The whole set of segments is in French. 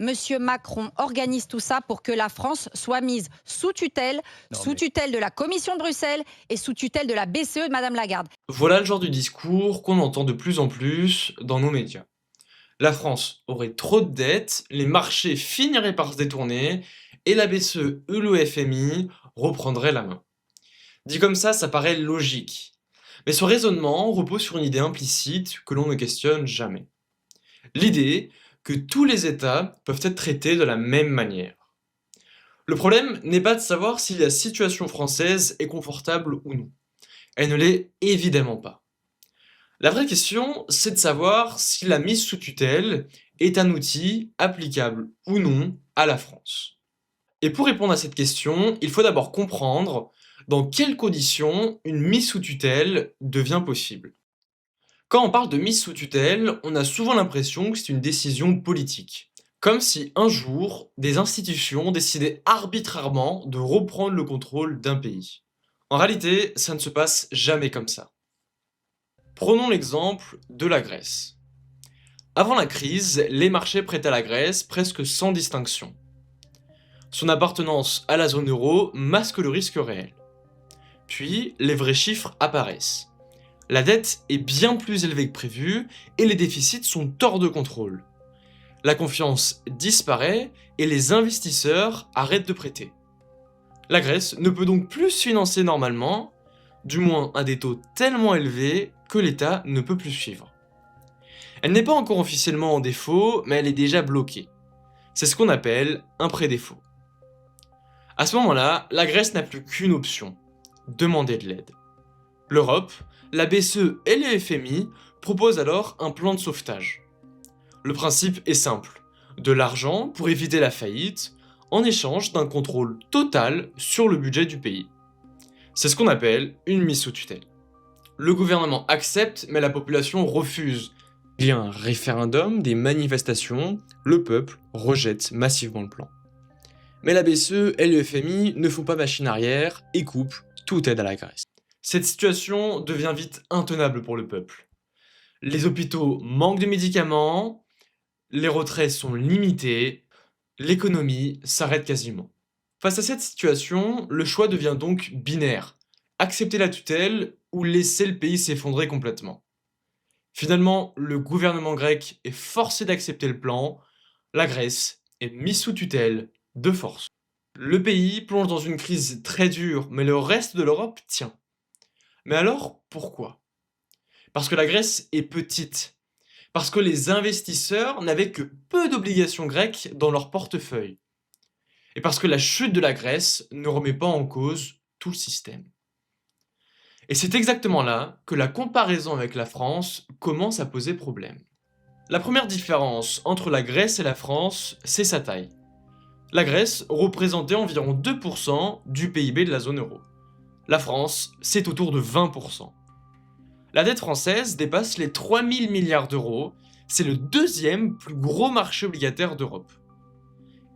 Monsieur Macron organise tout ça pour que la France soit mise Non sous mais tutelle de la Commission de Bruxelles et sous tutelle de la BCE de Madame Lagarde. Voilà le genre de discours qu'on entend de plus en plus dans nos médias. La France aurait trop de dettes, les marchés finiraient par se détourner, et la BCE ou le FMI reprendraient la main. Dit comme ça paraît logique. Mais ce raisonnement repose sur une idée implicite que l'on ne questionne jamais. L'idée que tous les États peuvent être traités de la même manière. Le problème n'est pas de savoir si la situation française est confortable ou non. Elle ne l'est évidemment pas. La vraie question, c'est de savoir si la mise sous tutelle est un outil applicable ou non à la France. Et pour répondre à cette question, il faut d'abord comprendre dans quelles conditions une mise sous tutelle devient possible. Quand on parle de mise sous tutelle, on a souvent l'impression que c'est une décision politique. Comme si un jour, des institutions décidaient arbitrairement de reprendre le contrôle d'un pays. En réalité, ça ne se passe jamais comme ça. Prenons l'exemple de la Grèce. Avant la crise, les marchés prêtaient à la Grèce presque sans distinction. Son appartenance à la zone euro masque le risque réel. Puis, les vrais chiffres apparaissent. La dette est bien plus élevée que prévu et les déficits sont hors de contrôle. La confiance disparaît et les investisseurs arrêtent de prêter. La Grèce ne peut donc plus se financer normalement, du moins à des taux tellement élevés que l'État ne peut plus suivre. Elle n'est pas encore officiellement en défaut, mais elle est déjà bloquée. C'est ce qu'on appelle un prêt-défaut. À ce moment-là, la Grèce n'a plus qu'une option, demander de l'aide. L'Europe, la BCE et le FMI proposent alors un plan de sauvetage. Le principe est simple, de l'argent pour éviter la faillite, en échange d'un contrôle total sur le budget du pays. C'est ce qu'on appelle une mise sous tutelle. Le gouvernement accepte, mais la population refuse. Il y a un référendum, des manifestations, le peuple rejette massivement le plan. Mais la BCE et le FMI ne font pas machine arrière et coupent toute aide à la Grèce. Cette situation devient vite intenable pour le peuple. Les hôpitaux manquent de médicaments, les retraits sont limités, l'économie s'arrête quasiment. Face à cette situation, le choix devient donc binaire. Accepter la tutelle ou laisser le pays s'effondrer complètement. Finalement, le gouvernement grec est forcé d'accepter le plan, la Grèce est mise sous tutelle de force. Le pays plonge dans une crise très dure, mais le reste de l'Europe tient. Mais alors, pourquoi? Parce que la Grèce est petite. Parce que les investisseurs n'avaient que peu d'obligations grecques dans leur portefeuille. Et parce que la chute de la Grèce ne remet pas en cause tout le système. Et c'est exactement là que la comparaison avec la France commence à poser problème. La première différence entre la Grèce et la France, c'est sa taille. La Grèce représentait environ 2% du PIB de la zone euro. La France, c'est autour de 20%. La dette française dépasse les 3000 milliards d'euros, c'est le deuxième plus gros marché obligataire d'Europe.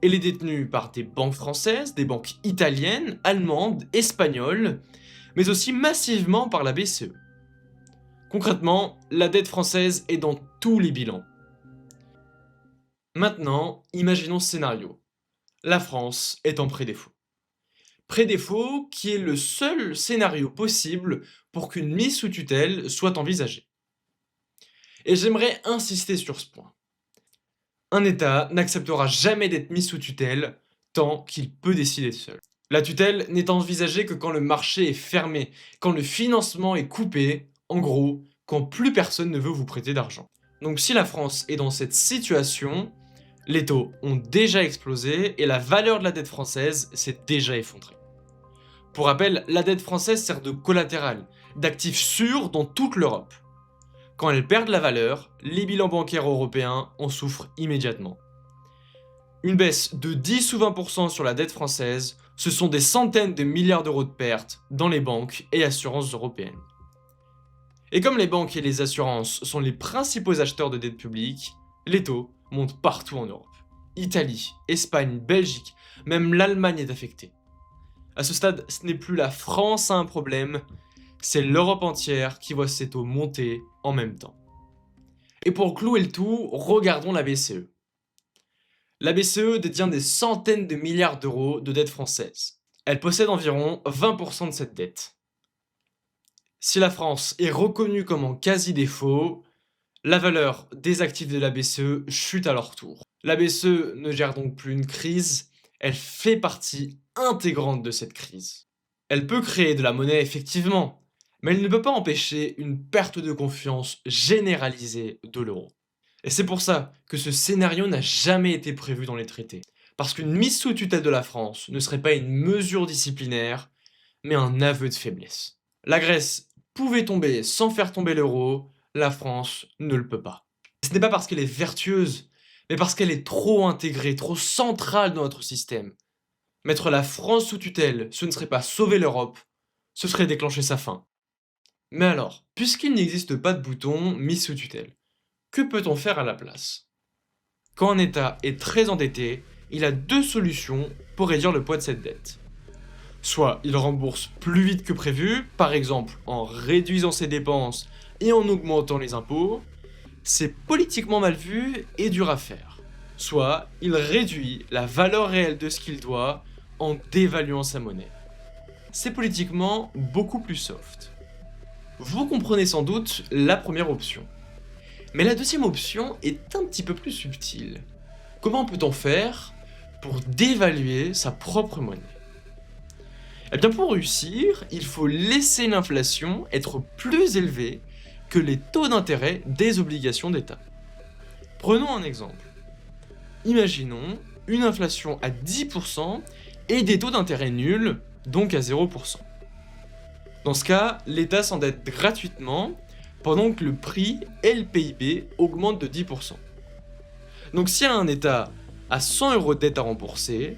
Elle est détenue par des banques françaises, des banques italiennes, allemandes, espagnoles, mais aussi massivement par la BCE. Concrètement, la dette française est dans tous les bilans. Maintenant, imaginons ce scénario. La France est en prêt-défaut. Prêt-défaut qui est le seul scénario possible pour qu'une mise sous tutelle soit envisagée. Et j'aimerais insister sur ce point. Un État n'acceptera jamais d'être mis sous tutelle tant qu'il peut décider seul. La tutelle n'est envisagée que quand le marché est fermé, quand le financement est coupé, en gros, quand plus personne ne veut vous prêter d'argent. Donc si la France est dans cette situation, les taux ont déjà explosé et la valeur de la dette française s'est déjà effondrée. Pour rappel, la dette française sert de collatéral, d'actif sûr dans toute l'Europe. Quand elle perd de la valeur, les bilans bancaires européens en souffrent immédiatement. Une baisse de 10 ou 20% sur la dette française, ce sont des centaines de milliards d'euros de pertes dans les banques et assurances européennes. Et comme les banques et les assurances sont les principaux acheteurs de dette publique, les taux montent partout en Europe. Italie, Espagne, Belgique, même l'Allemagne est affectée. À ce stade, ce n'est plus la France à un problème, c'est l'Europe entière qui voit ses taux monter en même temps. Et pour clouer le tout, regardons la BCE. La BCE détient des centaines de milliards d'euros de dette française. Elle possède environ 20% de cette dette. Si la France est reconnue comme en quasi-défaut, la valeur des actifs de la BCE chute à leur tour. La BCE ne gère donc plus une crise, elle fait partie intégrante de cette crise. Elle peut créer de la monnaie effectivement, mais elle ne peut pas empêcher une perte de confiance généralisée de l'euro. Et c'est pour ça que ce scénario n'a jamais été prévu dans les traités. Parce qu'une mise sous tutelle de la France ne serait pas une mesure disciplinaire, mais un aveu de faiblesse. La Grèce pouvait tomber sans faire tomber l'euro, la France ne le peut pas. Ce n'est pas parce qu'elle est vertueuse, mais parce qu'elle est trop intégrée, trop centrale dans notre système. Mettre la France sous tutelle, ce ne serait pas sauver l'Europe, ce serait déclencher sa fin. Mais alors, puisqu'il n'existe pas de bouton mise sous tutelle, que peut-on faire à la place? Quand un État est très endetté, il a deux solutions pour réduire le poids de cette dette. Soit il rembourse plus vite que prévu, par exemple en réduisant ses dépenses et en augmentant les impôts, c'est politiquement mal vu et dur à faire. Soit il réduit la valeur réelle de ce qu'il doit en dévaluant sa monnaie. C'est politiquement beaucoup plus soft. Vous comprenez sans doute la première option. Mais la deuxième option est un petit peu plus subtile. Comment peut-on faire pour dévaluer sa propre monnaie? Eh bien pour réussir, il faut laisser l'inflation être plus élevée que les taux d'intérêt des obligations d'État. Prenons un exemple. Imaginons une inflation à 10% et des taux d'intérêt nuls, donc à 0%. Dans ce cas, l'État s'endette gratuitement pendant que le prix et le PIB augmentent de 10%. Donc si un État a 100 € de dette à rembourser,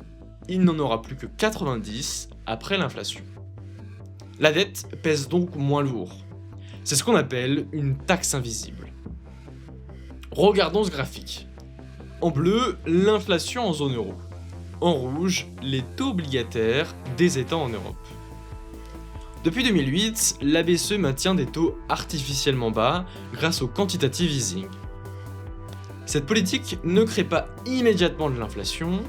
il n'en aura plus que 90 après l'inflation. La dette pèse donc moins lourd. C'est ce qu'on appelle une taxe invisible. Regardons ce graphique. En bleu, l'inflation en zone euro. En rouge, les taux obligataires des États en Europe. Depuis 2008, la BCE maintient des taux artificiellement bas grâce au quantitative easing. Cette politique ne crée pas immédiatement de l'inflation,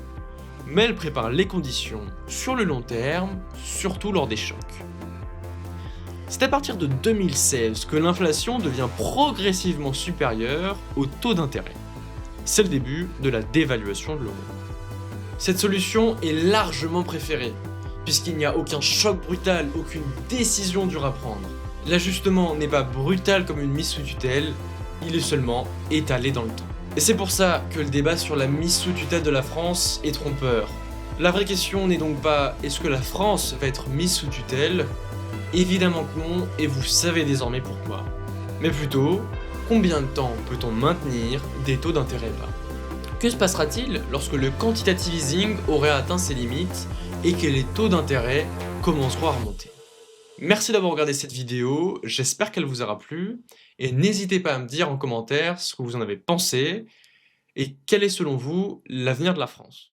mais elle prépare les conditions sur le long terme, surtout lors des chocs. C'est à partir de 2016 que l'inflation devient progressivement supérieure au taux d'intérêt. C'est le début de la dévaluation de l'euro. Cette solution est largement préférée, puisqu'il n'y a aucun choc brutal, aucune décision dure à prendre. L'ajustement n'est pas brutal comme une mise sous tutelle, il est seulement étalé dans le temps. Et c'est pour ça que le débat sur la mise sous tutelle de la France est trompeur. La vraie question n'est donc pas est-ce que la France va être mise sous tutelle? Évidemment que non, et vous savez désormais pourquoi. Mais plutôt, combien de temps peut-on maintenir des taux d'intérêt bas? Que se passera-t-il lorsque le quantitative easing aurait atteint ses limites et que les taux d'intérêt commenceront à remonter? Merci d'avoir regardé cette vidéo, j'espère qu'elle vous aura plu, et n'hésitez pas à me dire en commentaire ce que vous en avez pensé, et quel est selon vous l'avenir de la France.